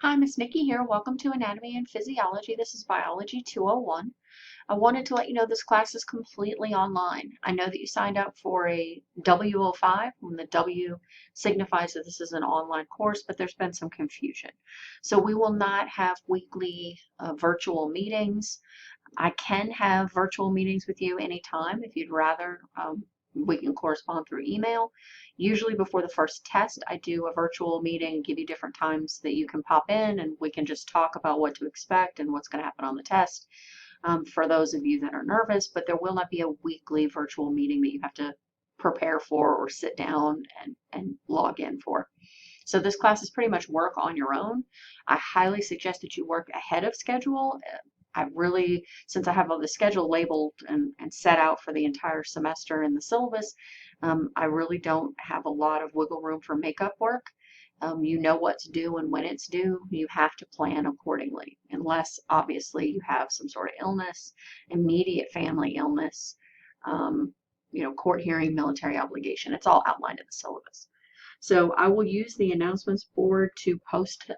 Hi, Miss Nikki here. Welcome to Anatomy and Physiology. This is Biology 201. I wanted to let you know this class is completely online. I know that you signed up for a W05 when the W signifies that this is an online course, but there's been some confusion. So we will not have weekly virtual meetings. I can have virtual meetings with you anytime if you'd rather. We can correspond through email. Usually before the first test, I do a virtual meeting, give you different times that you can pop in and we can just talk about what to expect and what's going to happen on the test for those of you that are nervous, but there will not be a weekly virtual meeting that you have to prepare for or sit down and log in for. So this class is pretty much work on your own. I highly suggest that you work ahead of schedule. I really, since I have all the schedule labeled and set out for the entire semester in the syllabus, I really don't have a lot of wiggle room for makeup work. You know what to do and when it's due. You have to plan accordingly, unless obviously you have some sort of illness, immediate family illness, court hearing, military obligation. It's all outlined in the syllabus. So I will use the announcements board to post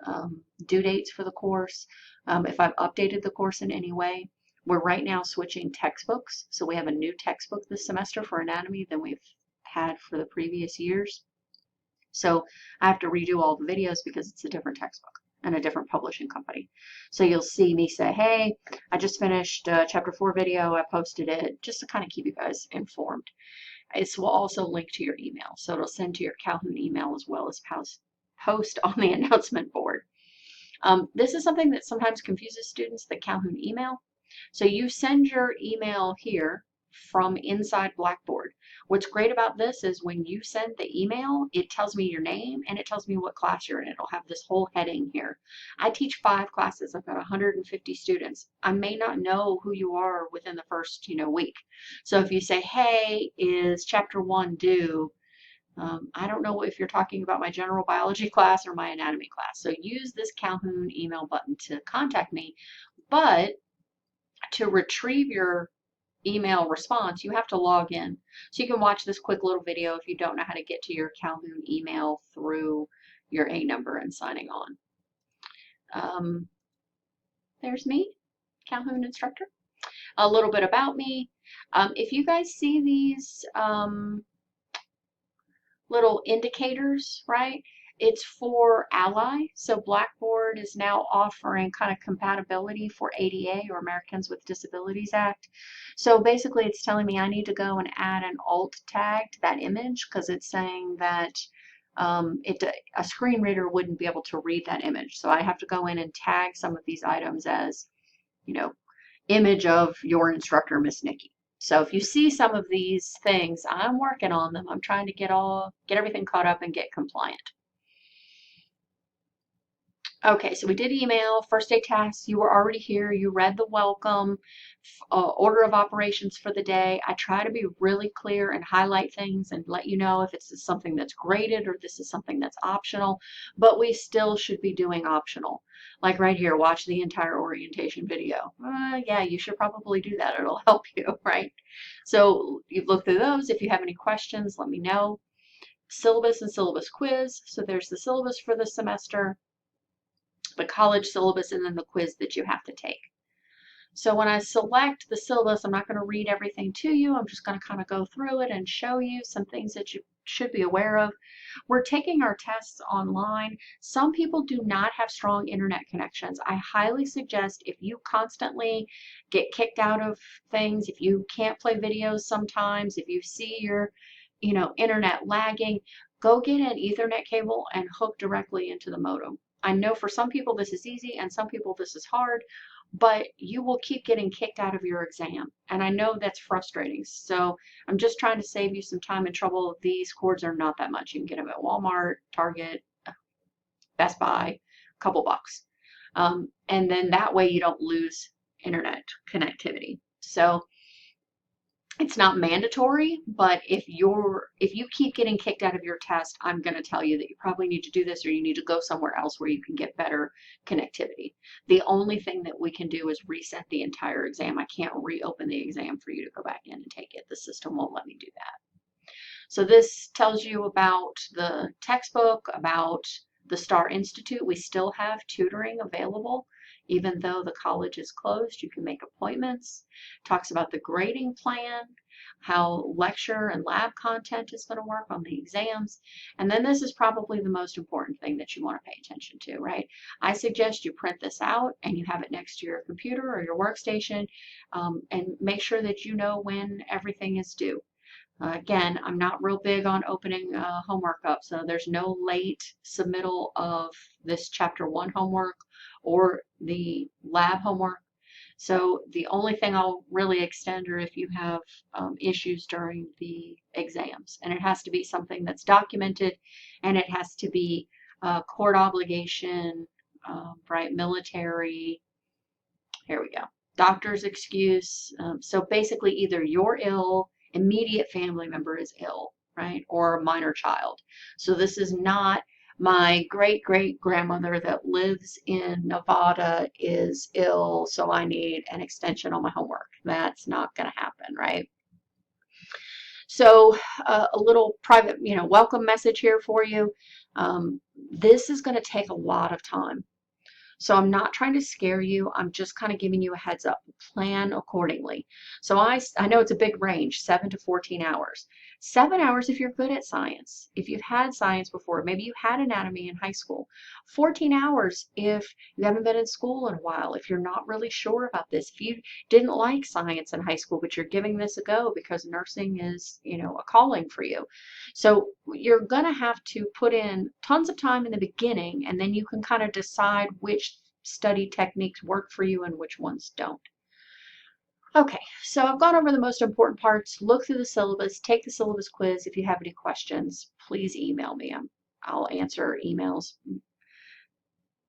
due dates for the course. If I've updated the course in any way, we're right now switching textbooks. So we have a new textbook this semester for anatomy than we've had for the previous years. So I have to redo all the videos because it's a different textbook and a different publishing company. So you'll see me say, hey, I just finished chapter 4 video. I posted it just to kind of keep you guys informed. It will also link to your email. So it'll send to your Calhoun email as well as post on the announcement board. This is something that sometimes confuses students, the Calhoun email. So you send your email here from inside Blackboard. What's great about this is when you send the email, it tells me your name and it tells me what class you're in. It'll have this whole heading here. I teach 5 classes. I've got 150 students. I may not know who you are within the first, week. So if you say, hey, is chapter 1 due? I don't know if you're talking about my general biology class or my anatomy class. So use this Calhoun email button to contact me. But to retrieve your email response, you have to log in. So you can watch this quick little video if you don't know how to get to your Calhoun email through your A number and signing on. There's me, Calhoun instructor. A little bit about me. If you guys see these little indicators, right? It's for Ally. So Blackboard is now offering kind of compatibility for ADA or Americans with Disabilities Act. So basically it's telling me I need to go and add an alt tag to that image because it's saying that a screen reader wouldn't be able to read that image. So I have to go in and tag some of these items as, image of your instructor, Miss Nikki. So if you see some of these things, I'm working on them. I'm trying to get everything caught up and get compliant. Okay, so we did email, first day tasks. You were already here. You read the welcome, order of operations for the day. I try to be really clear and highlight things and let you know if it's something that's graded or this is something that's optional, but we still should be doing optional. Like right here, watch the entire orientation video. Yeah, you should probably do that. It'll help you, right? So you've looked through those. If you have any questions, let me know. Syllabus and syllabus quiz. So there's the syllabus for the semester, the college syllabus, and then the quiz that you have to take. So when I select the syllabus, I'm not going to read everything to you. I'm just going to kind of go through it and show you some things that you should be aware of. We're taking our tests online. Some people do not have strong internet connections. I highly suggest if you constantly get kicked out of things, if you can't play videos sometimes, if you see your internet lagging, go get an Ethernet cable and hook directly into the modem. I know for some people this is easy and some people this is hard, but you will keep getting kicked out of your exam. And I know that's frustrating. So I'm just trying to save you some time and trouble. These cords are not that much. You can get them at Walmart, Target, Best Buy, a couple bucks. And then that way you don't lose internet connectivity. So it's not mandatory, but if you keep getting kicked out of your test, I'm going to tell you that you probably need to do this or you need to go somewhere else where you can get better connectivity. The only thing that we can do is reset the entire exam. I can't reopen the exam for you to go back in and take it. The system won't let me do that. So this tells you about the textbook, about the Star Institute, we still have tutoring available. Even though the college is closed, you can make appointments. Talks about the grading plan, how lecture and lab content is going to work on the exams. And then this is probably the most important thing that you want to pay attention to, right? I suggest you print this out and you have it next to your computer or your workstation, and make sure that you know when everything is due. Again, I'm not real big on opening homework up, so there's no late submittal of this chapter 1 homework or the lab homework. So the only thing I'll really extend are if you have issues during the exams, and it has to be something that's documented, and it has to be court obligation, right, military. Here we go. Doctor's excuse. So basically either you're ill, immediate family member is ill, right? Or a minor child. So this is not my great-great-grandmother that lives in Nevada is ill, so I need an extension on my homework. That's not going to happen, right? So a little private, welcome message here for you. This is going to take a lot of time. So I'm not trying to scare you. I'm just kind of giving you a heads up. Plan accordingly. So I know it's a big range, 7 to 14 hours. 7 hours if you're good at science. If you've had science before, maybe you had anatomy in high school. 14 hours if you haven't been in school in a while, if you're not really sure about this, if you didn't like science in high school, but you're giving this a go because nursing is, a calling for you. So you're going to have to put in tons of time in the beginning, and then you can kind of decide which study techniques work for you and which ones don't. Okay, so I've gone over the most important parts. Look through the syllabus, take the syllabus quiz. If you have any questions, please email me. I'll answer emails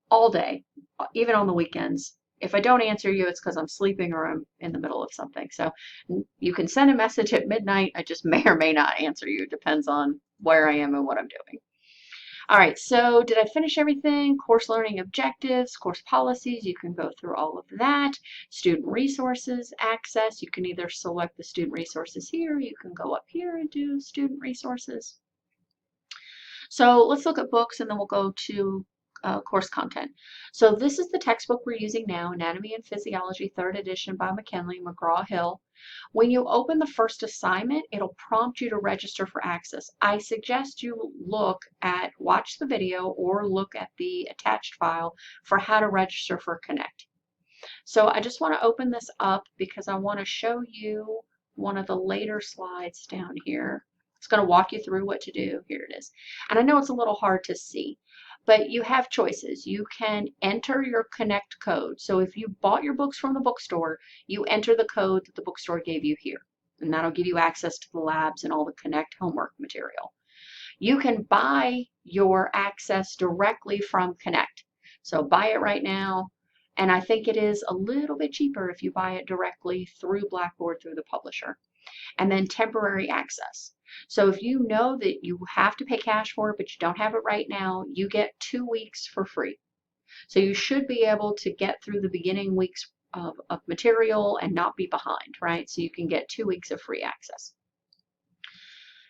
all day, even on the weekends. If I don't answer you, it's because I'm sleeping or I'm in the middle of something. So you can send a message at midnight. I just may or may not answer you. It depends on where I am and what I'm doing. All right, so did I finish everything? Course learning objectives, course policies, you can go through all of that. Student resources access, you can either select the student resources here, you can go up here and do student resources. So let's look at books and then we'll go to course content. So this is the textbook we're using now, Anatomy and Physiology, 3rd edition by McKinley, McGraw-Hill. When you open the first assignment, it'll prompt you to register for access. I suggest you watch the video or look at the attached file for how to register for Connect. So I just want to open this up because I want to show you one of the later slides down here. It's going to walk you through what to do. Here it is. And I know it's a little hard to see, but you have choices. You can enter your Connect code. So if you bought your books from the bookstore, you enter the code that the bookstore gave you here, and that'll give you access to the labs and all the Connect homework material. You can buy your access directly from Connect. So buy it right now, and I think it is a little bit cheaper if you buy it directly through Blackboard through the publisher. And then temporary access. So if you know that you have to pay cash for it, but you don't have it right now, you get 2 weeks for free. So you should be able to get through the beginning weeks of material and not be behind, right? So you can get 2 weeks of free access.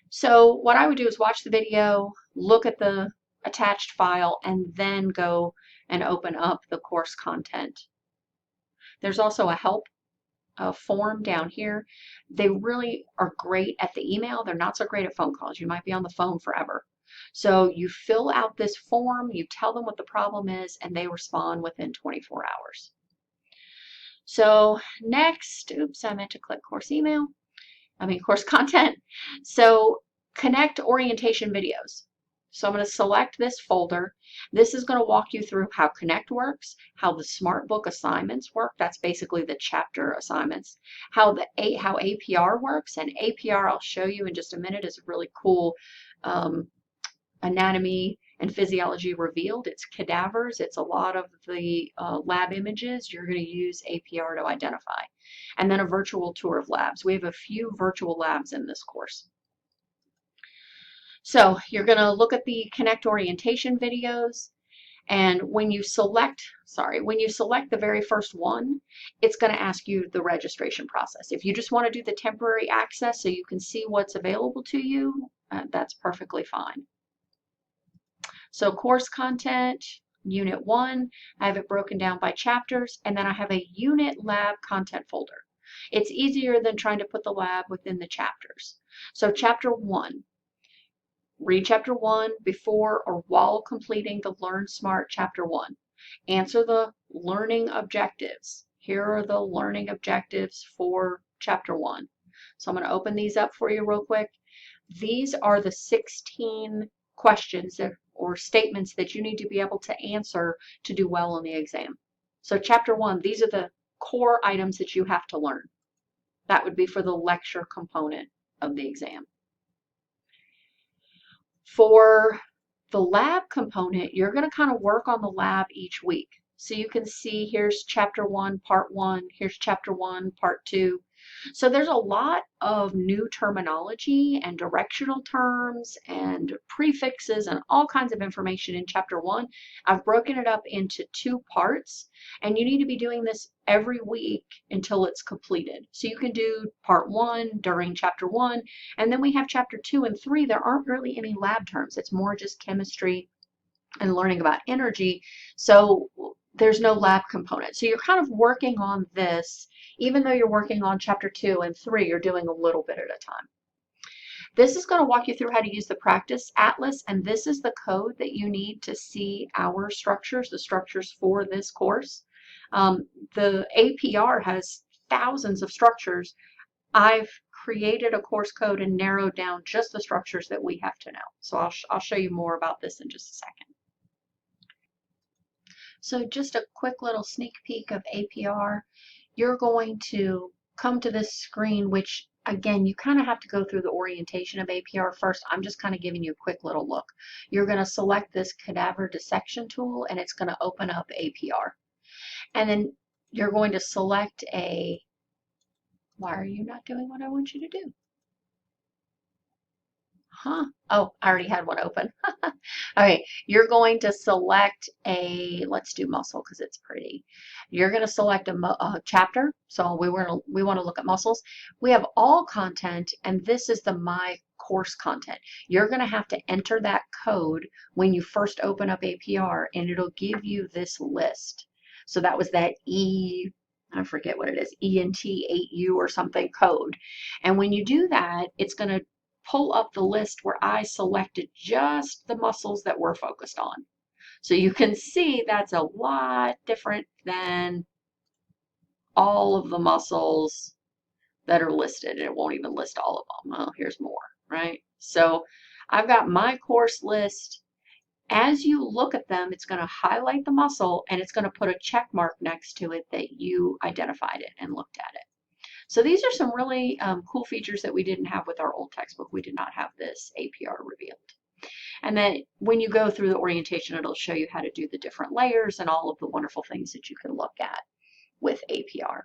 So what I would do is watch the video, look at the attached file, and then go and open up the course content. There's also a help form down here. They really are great at the email. They're not so great at phone calls. You might be on the phone forever. So you fill out this form, you tell them what the problem is, and they respond within 24 hours. So next, oops, I meant to click course content. So Connect orientation videos. So I'm going to select this folder. This is going to walk you through how Connect works, how the Smart Book assignments work. That's basically the chapter assignments. How APR works, and APR I'll show you in just a minute is a really cool anatomy and physiology revealed. It's cadavers. It's a lot of the lab images you're going to use APR to identify. And then a virtual tour of labs. We have a few virtual labs in this course. So you're going to look at the Connect orientation videos, and when you select the very first one, it's going to ask you the registration process. If you just want to do the temporary access so you can see what's available to you, that's perfectly fine. So course content, Unit 1, I have it broken down by chapters, and then I have a unit lab content folder. It's easier than trying to put the lab within the chapters. So chapter 1, read chapter 1 before or while completing the Learn Smart chapter 1. Answer the learning objectives. Here are the learning objectives for chapter 1. So I'm going to open these up for you real quick. These are the 16 questions or statements that you need to be able to answer to do well on the exam. So chapter 1, these are the core items that you have to learn. That would be for the lecture component of the exam. For the lab component, you're going to kind of work on the lab each week. So you can see here's chapter 1, part 1, here's chapter 1, part 2. So there's a lot of new terminology and directional terms and prefixes and all kinds of information in chapter 1. I've broken it up into 2 parts, and you need to be doing this every week until it's completed. So you can do part 1 during chapter 1, and then we have chapter 2 and 3. There aren't really any lab terms. It's more just chemistry and learning about energy. So there's no lab component. So you're kind of working on this, even though you're working on chapter 2 and 3, you're doing a little bit at a time. This is going to walk you through how to use the practice atlas, and this is the code that you need to see our structures, the structures for this course. The APR has thousands of structures. I've created a course code and narrowed down just the structures that we have to know. So I'll show you more about this in just a second. So just a quick little sneak peek of APR. You're going to come to this screen, which again, you kind of have to go through the orientation of APR first. I'm just kind of giving you a quick little look. You're going to select this cadaver dissection tool, and it's going to open up APR. And then you're going to select why are you not doing what I want you to do? Huh? Oh, I already had one open. Okay, you're going to select let's do muscle because it's pretty. You're going to select a chapter. So we want to look at muscles. We have all content, and this is the My Course content. You're going to have to enter that code when you first open up APR, and it'll give you this list. So that was that I forget what it is, ENT8U or something code. And when you do that, it's going to pull up the list where I selected just the muscles that we're focused on. So you can see that's a lot different than all of the muscles that are listed. It won't even list all of them. Well, here's more, right? So I've got my course list. As you look at them, it's going to highlight the muscle, and it's going to put a check mark next to it that you identified it and looked at it. So these are some really cool features that we didn't have with our old textbook. We did not have this APR revealed. And then when you go through the orientation, it'll show you how to do the different layers and all of the wonderful things that you can look at with APR.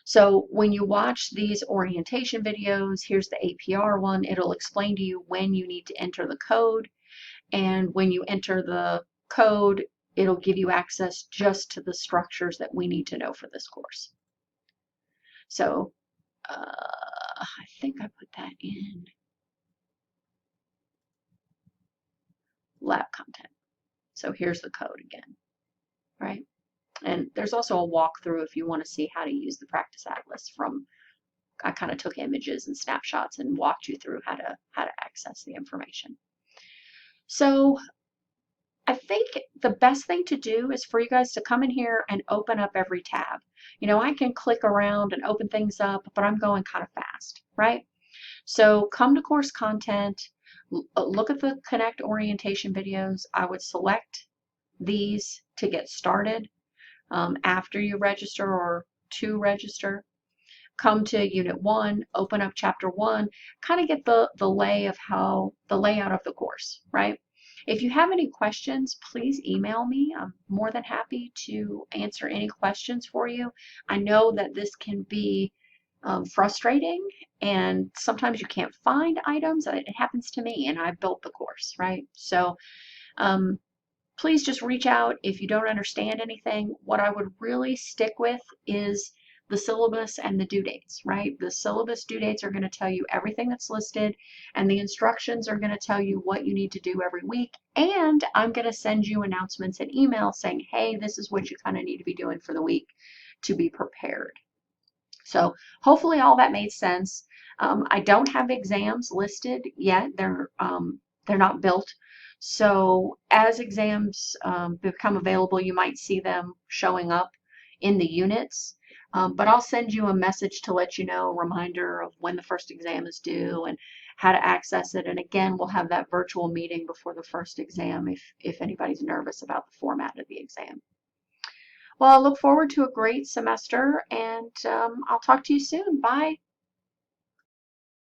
So when you watch these orientation videos, here's the APR one. It'll explain to you when you need to enter the code. And when you enter the code, it'll give you access just to the structures that we need to know for this course. So I think I put that in lab content. So here's the code again, right? And there's also a walkthrough if you want to see how to use the practice atlas I kind of took images and snapshots and walked you through how to access the information. So I think the best thing to do is for you guys to come in here and open up every tab. You know, I can click around and open things up, but I'm going kind of fast, right? So come to course content, look at the Connect orientation videos. I would select these to get started after you register or to register. Come to Unit 1, open up Chapter 1, kind of get the layout of the course, right? If you have any questions, please email me. I'm more than happy to answer any questions for you. I know that this can be frustrating, and sometimes you can't find items. It happens to me, and I built the course, right? So please just reach out if you don't understand anything. What I would really stick with is the syllabus and the due dates, right? The syllabus due dates are going to tell you everything that's listed, and the instructions are going to tell you what you need to do every week. And I'm going to send you announcements and emails saying, hey, this is what you kind of need to be doing for the week to be prepared. So hopefully all that made sense. I don't have exams listed yet. They're not built. So as exams become available, you might see them showing up in the units. But I'll send you a message to let you know, a reminder of when the first exam is due and how to access it. And again, we'll have that virtual meeting before the first exam if anybody's nervous about the format of the exam. Well, I look forward to a great semester, and I'll talk to you soon. Bye.